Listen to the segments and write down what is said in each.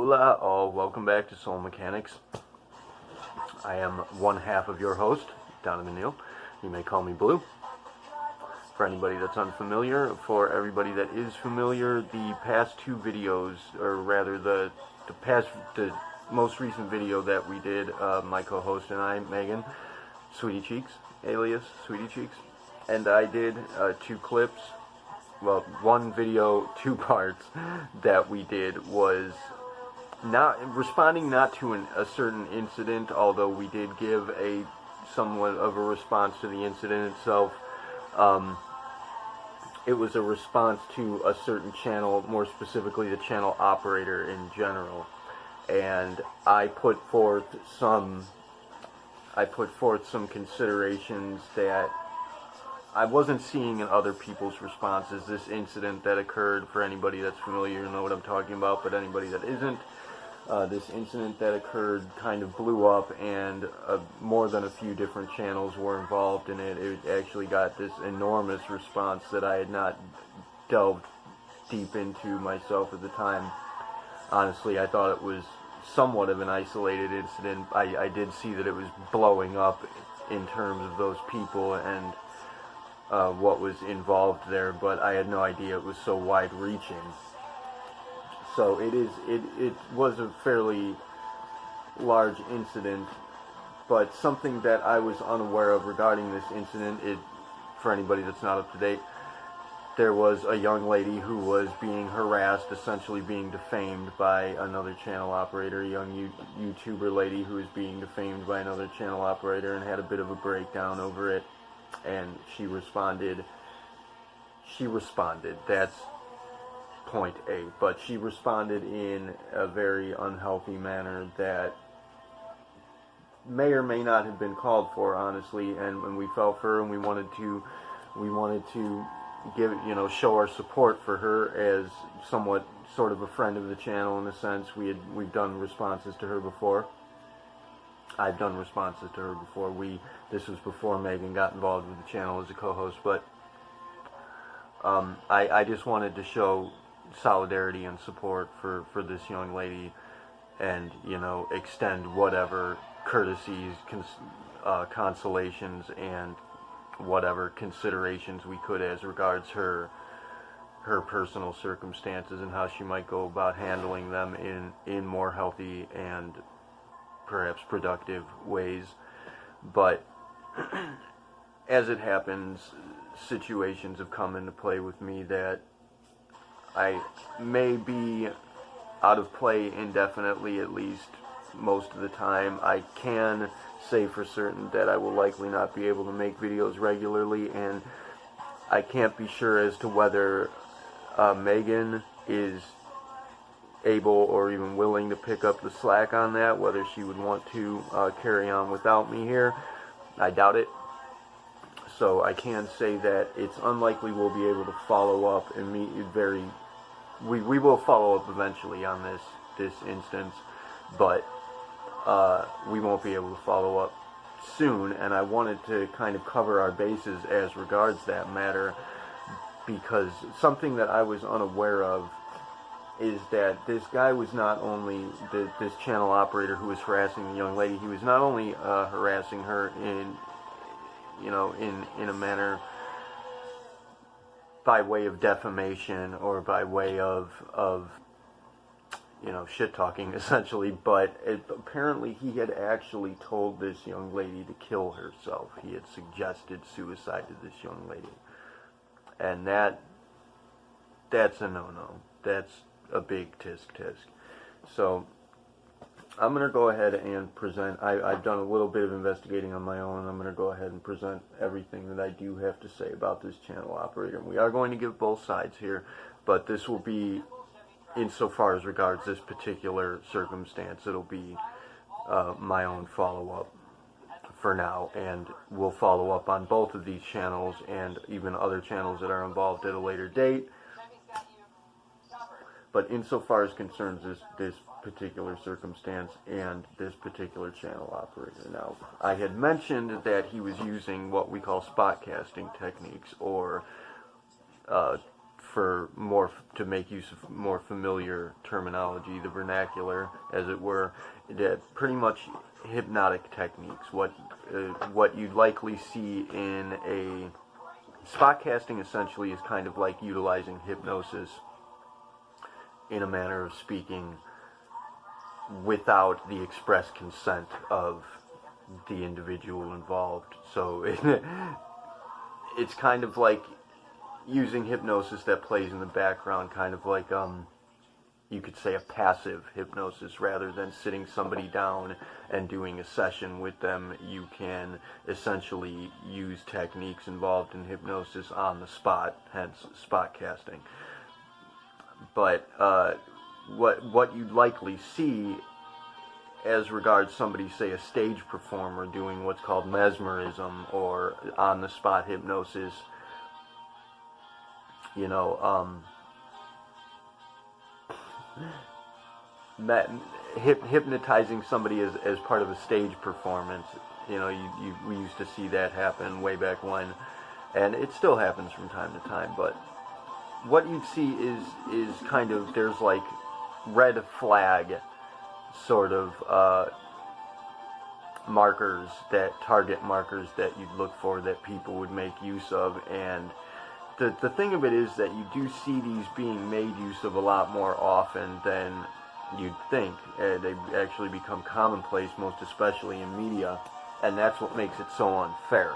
Hola all, welcome back to Soul Mechanics. I am one half of your host, Donovan Neal. You may call me Blue. For anybody that's unfamiliar, for everybody that is familiar, the past two videos, or rather the most recent video that we did, my co-host and I, Megan, Sweetie Cheeks, alias Sweetie Cheeks, and I did two clips. Well, one video, two parts that we did was not responding to a certain incident, although we did give a somewhat of a response to the incident itself. It was a response to a certain channel, more specifically the channel operator in general, and I put forth some considerations that I wasn't seeing in other people's responses. This incident that occurred, for anybody that's familiar, you know what I'm talking about, but anybody that isn't, this incident that occurred kind of blew up, and more than a few different channels were involved in it. It actually got this enormous response that I had not delved deep into myself at the time. Honestly, I thought it was somewhat of an isolated incident. I did see that it was blowing up in terms of those people and what was involved there, but I had no idea it was so wide-reaching. So it was a fairly large incident, but something that I was unaware of regarding this incident, for anybody that's not up to date, there was a young lady who was being harassed, essentially being defamed by another channel operator, a young YouTuber lady who was being defamed by another channel operator, and had a bit of a breakdown over it. And she responded, that's point A, but she responded in a very unhealthy manner that may or may not have been called for, honestly, and we felt for her, and we wanted to give, show our support for her as somewhat sort of a friend of the channel in a sense. We've done responses to her before. I've done responses to her before. This was before Megan got involved with the channel as a co-host, but I just wanted to show solidarity and support for this young lady, and extend whatever courtesies, consolations, and whatever considerations we could as regards her personal circumstances and how she might go about handling them in more healthy and perhaps productive ways. But as it happens, situations have come into play with me that I may be out of play indefinitely, at least most of the time. I can say for certain that I will likely not be able to make videos regularly, and I can't be sure as to whether Megan is able or even willing to pick up the slack on that, whether she would want to carry on without me here. I doubt it. So I can say that it's unlikely we'll be able to follow up and meet we will follow up eventually on this instance, but we won't be able to follow up soon, and I wanted to kind of cover our bases as regards that matter, because something that I was unaware of is that this guy was not only, this channel operator who was harassing the young lady, he was not only harassing her in a manner by way of defamation or by way of shit-talking, essentially, but apparently he had actually told this young lady to kill herself. He had suggested suicide to this young lady. And that's a no-no. That's a big tisk-tisk. So I'm going to go ahead and present. I've done a little bit of investigating on my own, and I'm going to go ahead and present everything that I do have to say about this channel operator. And we are going to give both sides here, but this will be, insofar as regards this particular circumstance, it'll be my own follow-up for now, and we'll follow up on both of these channels and even other channels that are involved at a later date. But insofar as concerns this particular circumstance and this particular channel operator. Now, I had mentioned that he was using what we call spot casting techniques, or to make use of more familiar terminology, the vernacular, as it were, that pretty much hypnotic techniques. What you'd likely see in a spot casting essentially is kind of like utilizing hypnosis in a manner of speaking without the express consent of the individual involved. So it's kind of like using hypnosis that plays in the background, kind of like you could say a passive hypnosis. Rather than sitting somebody down and doing a session with them, you can essentially use techniques involved in hypnosis on the spot, hence spot casting. But what you'd likely see as regards somebody, say a stage performer, doing what's called mesmerism or on the spot hypnosis, hypnotizing somebody as part of a stage performance. We used to see that happen way back when, and it still happens from time to time. But what you'd see is kind of, there's like red flag sort of target markers that you'd look for, that people would make use of. And the thing of it is that you do see these being made use of a lot more often than you'd think. They actually become commonplace, most especially in media, and that's what makes it so unfair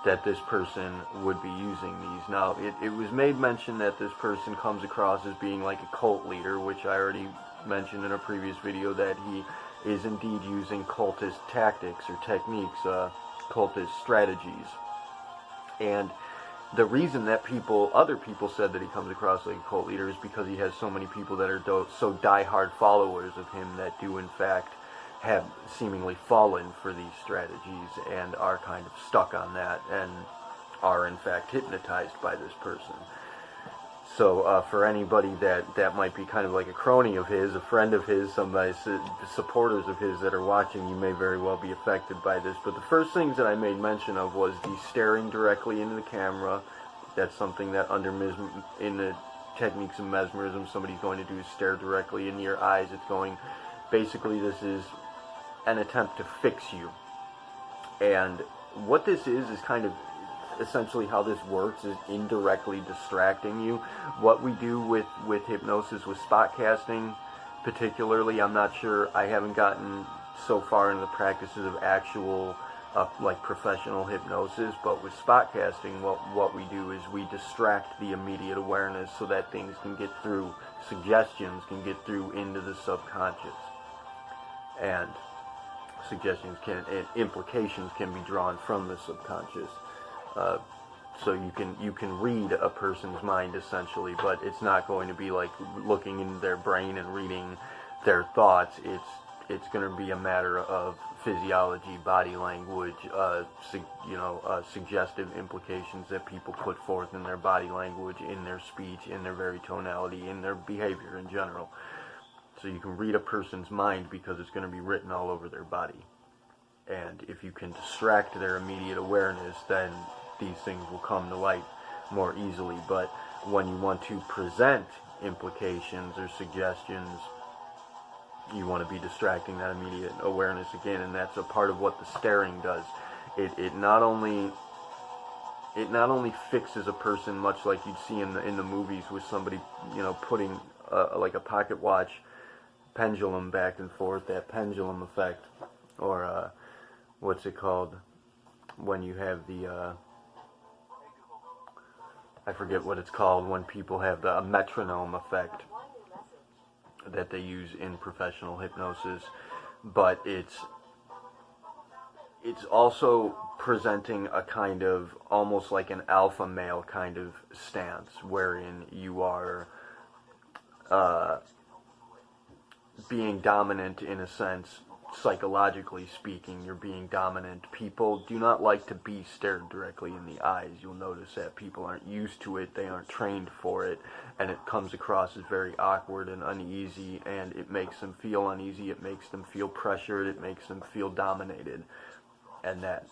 that this person would be using these. Now, it was made mention that this person comes across as being like a cult leader, which I already mentioned in a previous video, that he is indeed using cultist tactics or techniques, cultist strategies. And the reason that other people said that he comes across like a cult leader is because he has so many people that are so diehard followers of him that do in fact have seemingly fallen for these strategies and are kind of stuck on that and are in fact hypnotized by this person. So for anybody that might be kind of like a crony of his, a friend of his, somebody, supporters of his that are watching, you may very well be affected by this. But the first things that I made mention of was the staring directly into the camera. That's something that in the techniques of mesmerism, somebody's going to do is stare directly into your eyes. It's going, basically this is an attempt to fix you. And what this is kind of essentially how this works, is indirectly distracting you. What we do with hypnosis, with spot casting particularly, I'm not sure, I haven't gotten so far into the practices of actual like professional hypnosis, but with spot casting, what we do is we distract the immediate awareness so that things can get through, suggestions can get through into the subconscious, and suggestions and implications can be drawn from the subconscious. So you can read a person's mind essentially, but it's not going to be like looking in their brain and reading their thoughts. It's going to be a matter of physiology, body language, suggestive implications that people put forth in their body language, in their speech, in their very tonality, in their behavior in general. So you can read a person's mind because it's going to be written all over their body. And if you can distract their immediate awareness, then these things will come to light more easily. But when you want to present implications or suggestions, you want to be distracting that immediate awareness again, and that's a part of what the staring does. It not only fixes a person, much like you'd see in the movies with somebody putting like a pocket watch pendulum back and forth, that pendulum effect, or what's it called when you have the I forget what it's called when people have a metronome effect that they use in professional hypnosis. But it's also presenting a kind of almost like an alpha male kind of stance, wherein you are being dominant in a sense. Psychologically speaking, you're being dominant. People do not like to be stared directly in the eyes. You'll notice that people aren't used to it, they aren't trained for it, and it comes across as very awkward and uneasy, and it makes them feel uneasy, it makes them feel pressured, it makes them feel dominated, and that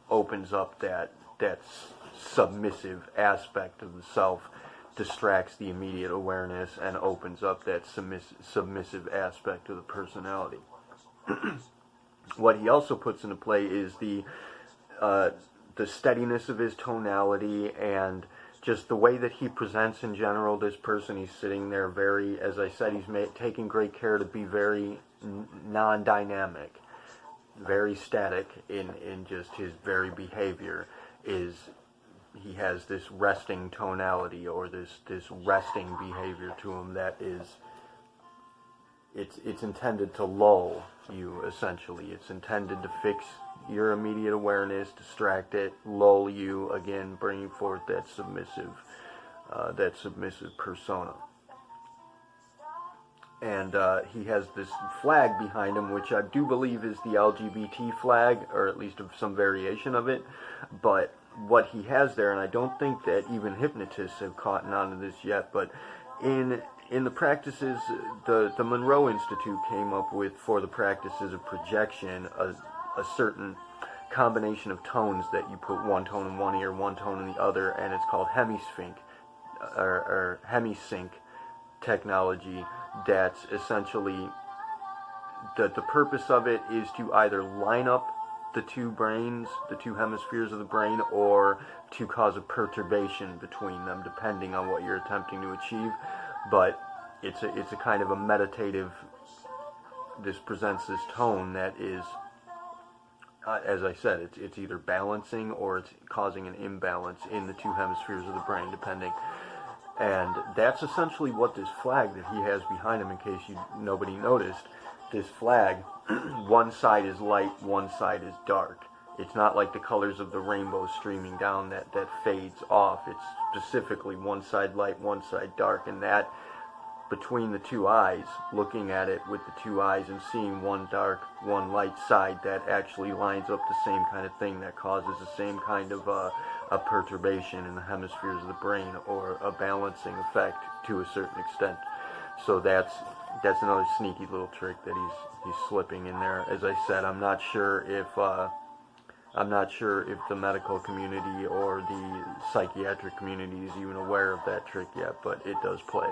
opens up that submissive aspect of the self distracts the immediate awareness and opens up that submissive aspect of the personality. What he also puts into play is the steadiness of his tonality and just the way that he presents in general. This person, he's sitting there very, as I said, he's taking great care to be very non-dynamic, very static in just his very behavior. He has this resting tonality, or this resting behavior to him that is, it's intended to lull you, essentially. It's intended to fix your immediate awareness, distract it, lull you, again, bringing forth that submissive persona. And he has this flag behind him, which I do believe is the LGBT flag, or at least some variation of it. But what he has there, and I don't think that even hypnotists have caught on to this yet, but in the practices, the Monroe Institute came up with, for the practices of projection, a certain combination of tones that you put one tone in one ear, one tone in the other, and it's called hemisync, or hemisync technology. That's essentially, the purpose of it is to either line up the two brains, the two hemispheres of the brain, or to cause a perturbation between them, depending on what you're attempting to achieve. But it's a kind of a meditative, this presents this tone that is, as I said, it's either balancing or it's causing an imbalance in the two hemispheres of the brain, depending. And that's essentially what this flag that he has behind him, in case nobody noticed. This flag, one side is light, one side is dark. It's not like the colors of the rainbow streaming down that fades off. It's specifically one side light, one side dark, and that between the two eyes, looking at it with the two eyes and seeing one dark, one light side, that actually lines up the same kind of thing that causes the same kind of a perturbation in the hemispheres of the brain, or a balancing effect to a certain extent. So that's another sneaky little trick that he's slipping in there. As I said, I'm not sure if the medical community or the psychiatric community is even aware of that trick yet, but it does play.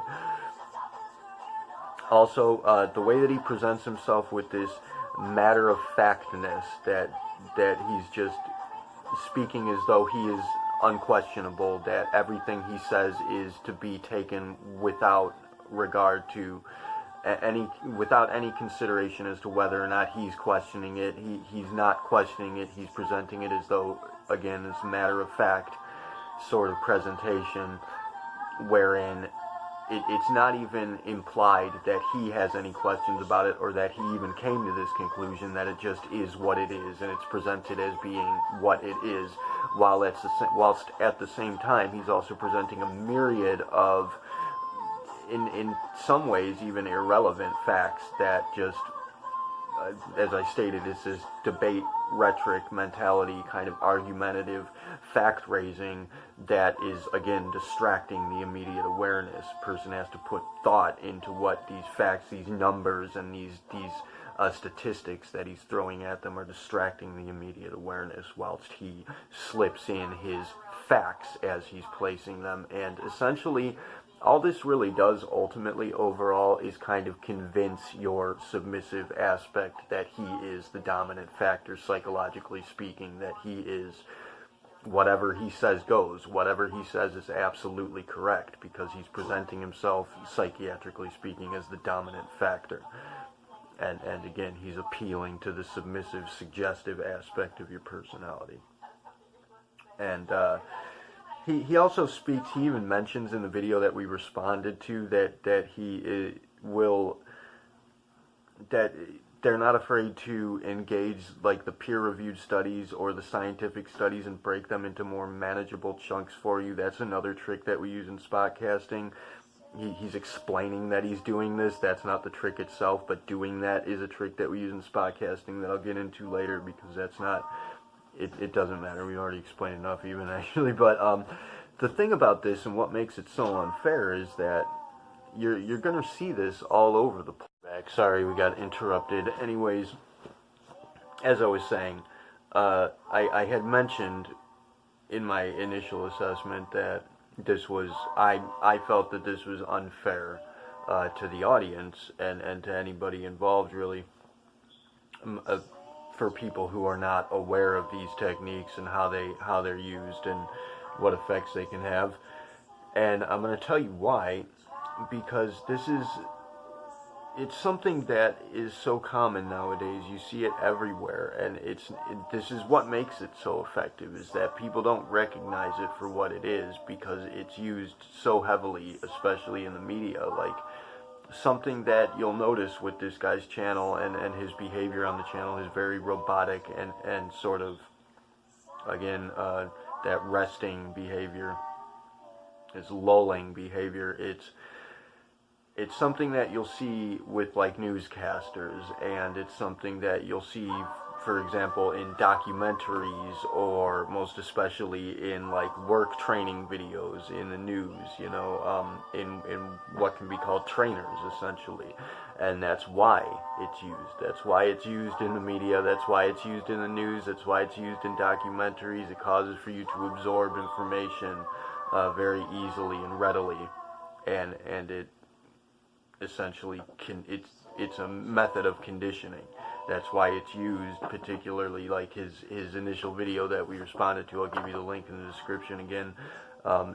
Also, the way that he presents himself with this matter-of-factness, that he's just speaking as though he is unquestionable, that everything he says is to be taken without regard to without any consideration as to whether or not he's questioning it. He's not questioning it. He's presenting it as though, again, it's matter-of-fact sort of presentation, wherein it's not even implied that he has any questions about it, or that he even came to this conclusion, that it just is what it is, and it's presented as being what it is, whilst at the same time he's also presenting a myriad of, in some ways, even irrelevant facts that just, as I stated, it's this debate, rhetoric mentality, kind of argumentative fact-raising that is, again, distracting the immediate awareness. Person has to put thought into what these facts, these numbers, and these statistics that he's throwing at them are distracting the immediate awareness, whilst he slips in his facts as he's placing them. And essentially, all this really does ultimately overall is kind of convince your submissive aspect that he is the dominant factor, psychologically speaking, that he is, whatever he says goes, whatever he says is absolutely correct, because he's presenting himself, psychiatrically speaking, as the dominant factor. And again, he's appealing to the submissive, suggestive aspect of your personality. And he also speaks, he even mentions in the video that we responded to that they're not afraid to engage like the peer-reviewed studies or the scientific studies and break them into more manageable chunks for you. That's another trick that we use in spotcasting. He's explaining that he's doing this. That's not the trick itself, but doing that is a trick that we use in spotcasting that I'll get into later, because that's not, it doesn't matter. We already explained enough even, actually. But the thing about this, and what makes it so unfair, is that you're going to see this all over the place. Sorry, we got interrupted. Anyways, as I was saying, I had mentioned in my initial assessment that I felt that this was unfair to the audience and to anybody involved, really, um, uh, for people who are not aware of these techniques and how they're used and what effects they can have. And I'm going to tell you why, because it's something that is so common nowadays. You see it everywhere, and this is what makes it so effective, is that people don't recognize it for what it is because it's used so heavily, especially in the media. Like, something that you'll notice with this guy's channel and his behavior on the channel is very robotic and sort of, again, that resting behavior, his lulling behavior. It's something that you'll see with, like, newscasters, and it's something that you'll see, for example, in documentaries, or most especially in, like, work training videos in the news, in what can be called trainers, essentially. And that's why it's used. That's why it's used in the media. That's why it's used in the news. That's why it's used in documentaries. It causes for you to absorb information very easily and readily, and it essentially it's a method of conditioning. That's why it's used, particularly like his initial video that we responded to. I'll give you the link in the description again.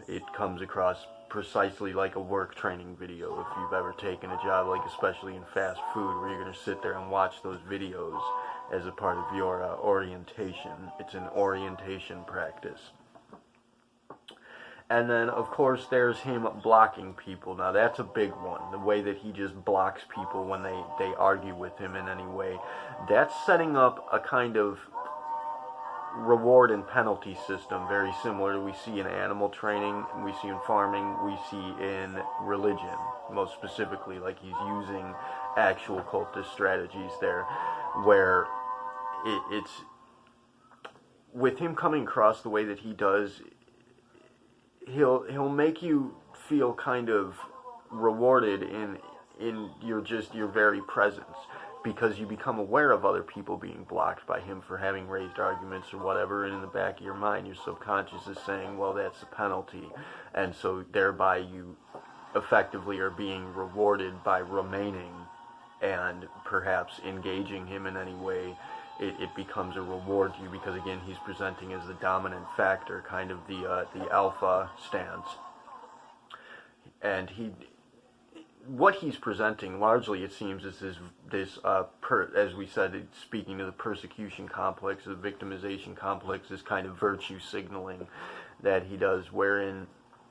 It comes across precisely like a work training video. If you've ever taken a job, like especially in fast food, where you're going to sit there and watch those videos as a part of your orientation. It's an orientation practice. And then, of course, there's him blocking people. Now, that's a big one. The way that he just blocks people when they argue with him in any way. That's setting up a kind of reward and penalty system, very similar to we see in animal training, we see in farming, we see in religion, most specifically. Like, he's using actual cultist strategies there, where it's with him coming across the way that he does. He'll make you feel kind of rewarded in your very presence, because you become aware of other people being blocked by him for having raised arguments or whatever, and in the back of your mind your subconscious is saying, well, that's a penalty, and so thereby you effectively are being rewarded by remaining and perhaps engaging him in any way. It becomes a reward to you, because again, he's presenting as the dominant factor, kind of the alpha stance. And what he's presenting largely, it seems, is this as we said, speaking to the persecution complex, the victimization complex, this kind of virtue signaling that he does, wherein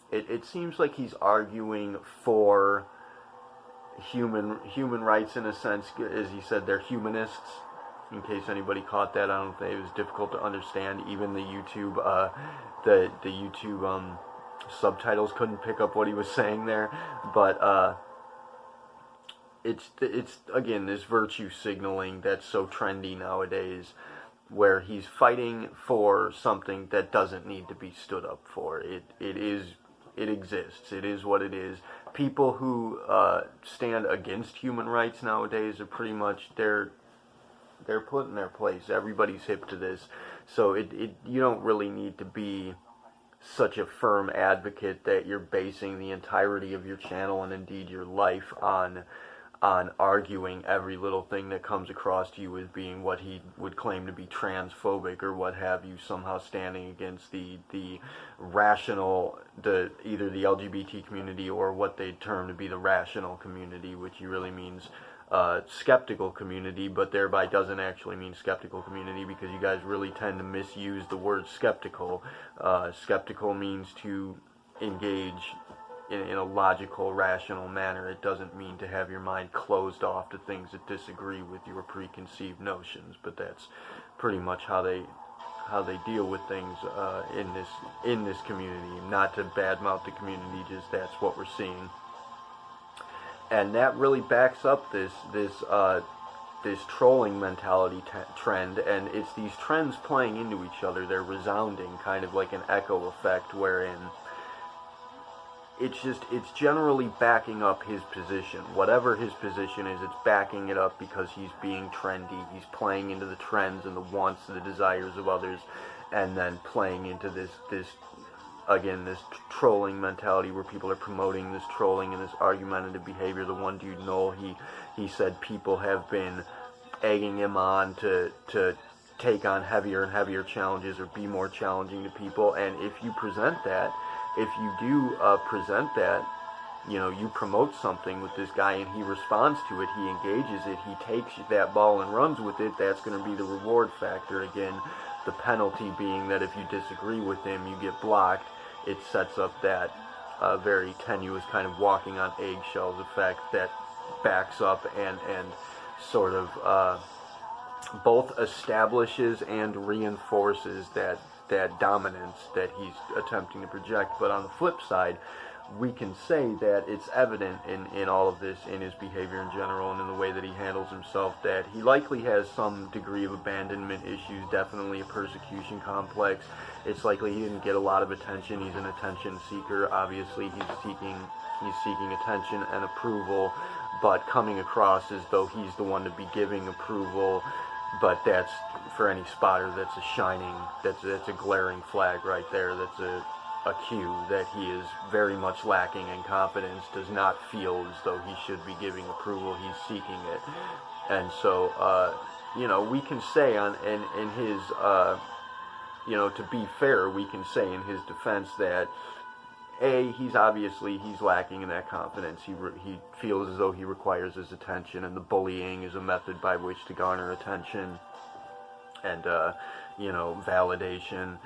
it seems like he's arguing for human rights in a sense. As he said, they're humanists. In case anybody caught that, I don't think it was difficult to understand. Even the YouTube, the YouTube subtitles couldn't pick up what he was saying there. But it's again this virtue signaling that's so trendy nowadays, where he's fighting for something that doesn't need to be stood up for. It exists. It is what it is. People who stand against human rights nowadays are pretty much they're put in their place. Everybody's hip to this. So you don't really need to be such a firm advocate that you're basing the entirety of your channel and indeed your life on arguing every little thing that comes across to you as being what he would claim to be transphobic or what have you, somehow standing against the rational, either the LGBT community or what they term to be the rational community, which he really means skeptical community, but thereby doesn't actually mean skeptical community, because you guys really tend to misuse the word skeptical. Skeptical means to engage in a logical, rational manner. It doesn't mean to have your mind closed off to things that disagree with your preconceived notions, but that's pretty much how they deal with things in this community. Not to badmouth the community, just that's what we're seeing. And that really backs up this trolling mentality trend, and it's these trends playing into each other. They're resounding, kind of like an echo effect, wherein it's generally backing up his position. Whatever his position is, it's backing it up because he's being trendy. He's playing into the trends and the wants and the desires of others, and then playing into this again, this trolling mentality where people are promoting this trolling and this argumentative behavior. The one dude, Noel, he said people have been egging him on to take on heavier and heavier challenges or be more challenging to people. And if you present that, if you do present that, you know, you promote something with this guy and he responds to it, he engages it, he takes that ball and runs with it, that's going to be the reward factor. Again, the penalty being that if you disagree with him, you get blocked. It sets up that very tenuous kind of walking on eggshells effect that backs up and sort of both establishes and reinforces that dominance that he's attempting to project. But on the flip side, we can say that it's evident in all of this, in his behavior in general and in the way that he handles himself, that he likely has some degree of abandonment issues, definitely a persecution complex. It's likely he didn't get a lot of attention. He's an attention seeker. Obviously, he's seeking attention and approval, but coming across as though he's the one to be giving approval. But that's, for any spotter, that's a glaring flag right there. That's a cue that he is very much lacking in confidence, does not feel as though he should be giving approval, he's seeking it. And so, you know, we can say in his, you know, to be fair, we can say in his defense that, he's lacking in that confidence. He feels as though he requires his attention, and the bullying is a method by which to garner attention and, you know, validation.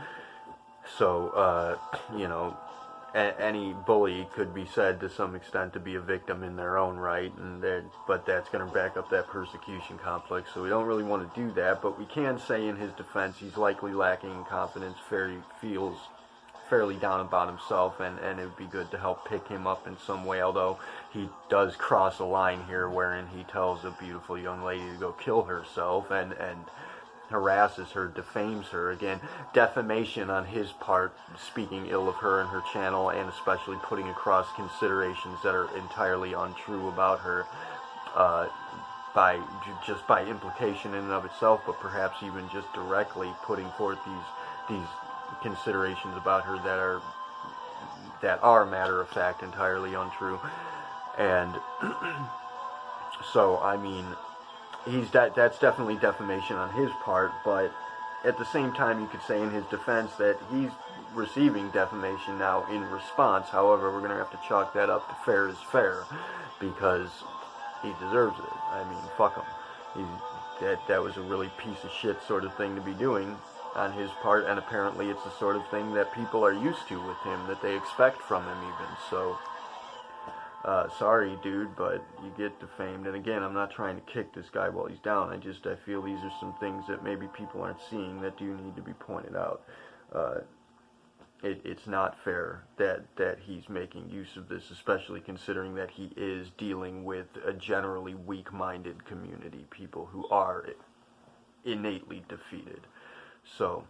So, you know, any bully could be said to some extent to be a victim in their own right, but that's going to back up that persecution complex, so we don't really want to do that. But we can say in his defense he's likely lacking in confidence, feels fairly down about himself, and it would be good to help pick him up in some way, although he does cross a line here wherein he tells a beautiful young lady to go kill herself and harasses her, defames her. Again, defamation on his part, speaking ill of her and her channel, and especially putting across considerations that are entirely untrue about her, by implication in and of itself, but perhaps even just directly putting forth these considerations about her that are matter of fact entirely untrue. And so, I mean, that's definitely defamation on his part, but at the same time you could say in his defense that he's receiving defamation now in response. However, we're going to have to chalk that up to fair is fair, because he deserves it. I mean, fuck him. That was a really piece of shit sort of thing to be doing on his part, and apparently it's the sort of thing that people are used to with him, that they expect from him even. So, sorry, dude, but you get defamed. And again, I'm not trying to kick this guy while he's down. I feel these are some things that maybe people aren't seeing that do need to be pointed out. It's not fair that he's making use of this, especially considering that he is dealing with a generally weak-minded community, people who are innately defeated. So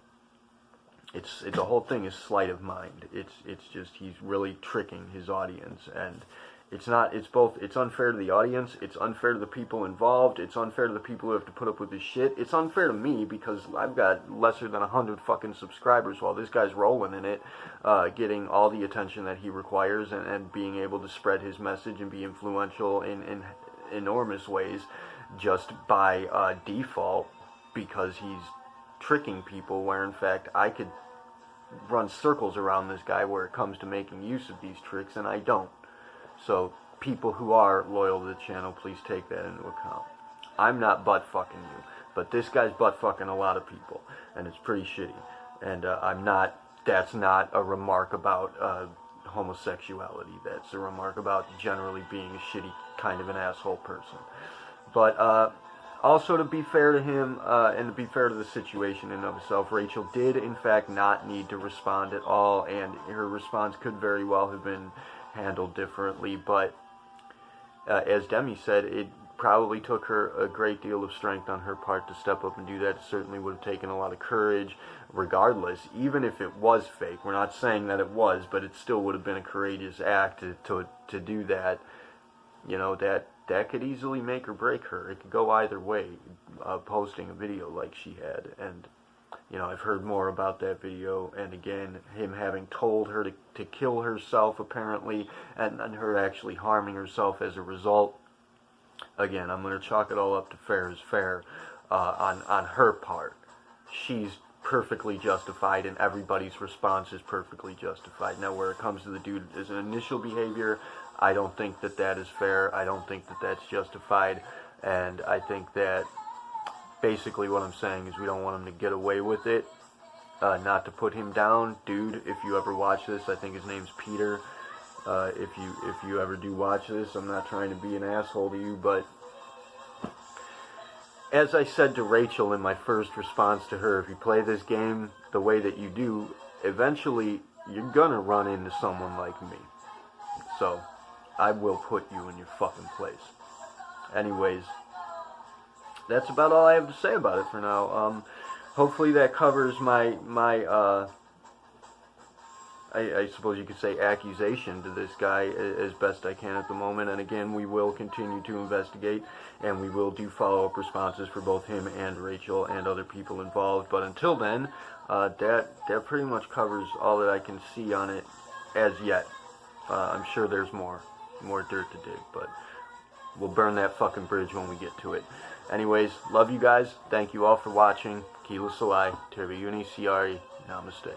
it's the whole thing is sleight of mind. It's just he's really tricking his audience, and it's unfair to the audience, it's unfair to the people involved, it's unfair to the people who have to put up with this shit. It's unfair to me because I've got lesser than 100 fucking subscribers while this guy's rolling in it, getting all the attention that he requires and being able to spread his message and be influential in enormous ways just by default, because he's tricking people, where in fact I could run circles around this guy where it comes to making use of these tricks, and I don't. So people who are loyal to the channel, please take that into account. I'm not butt fucking you, but this guy's butt fucking a lot of people, and it's pretty shitty. And that's not a remark about homosexuality. That's a remark about generally being a shitty kind of an asshole person. But also, to be fair to him, and to be fair to the situation in and of itself, Rachel did, in fact, not need to respond at all, and her response could very well have been handled differently. But, as Demi said, it probably took her a great deal of strength on her part to step up and do that. It certainly would have taken a lot of courage, regardless, even if it was fake. We're not saying that it was, but it still would have been a courageous act to do that. You know, that could easily make or break her. It could go either way, posting a video like she had. And You know, I've heard more about that video, and again, him having told her to kill herself, apparently, and then her actually harming herself as a result. Again, I'm going to chalk it all up to fair is fair on her part. She's perfectly justified, and everybody's response is perfectly justified. Now, where it comes to the dude as an initial behavior, I don't think that that is fair. I don't think that that's justified, and I think that basically what I'm saying is we don't want him to get away with it. Not to put him down, dude, if you ever watch this, I think his name's Peter. If you ever do watch this, I'm not trying to be an asshole to you, but as I said to Rachel in my first response to her, if you play this game the way that you do, eventually you're gonna run into someone like me. So, I will put you in your fucking place. Anyways, that's about all I have to say about it for now. Hopefully that covers my I suppose you could say accusation to this guy as best I can at the moment. And again, we will continue to investigate, and we will do follow-up responses for both him and Rachel and other people involved. But until then, that pretty much covers all that I can see on it as yet. I'm sure there's more dirt to dig, but we'll burn that fucking bridge when we get to it. Anyways, love you guys. Thank you all for watching. Kila Salai, Terbi Uni Siari, Namaste.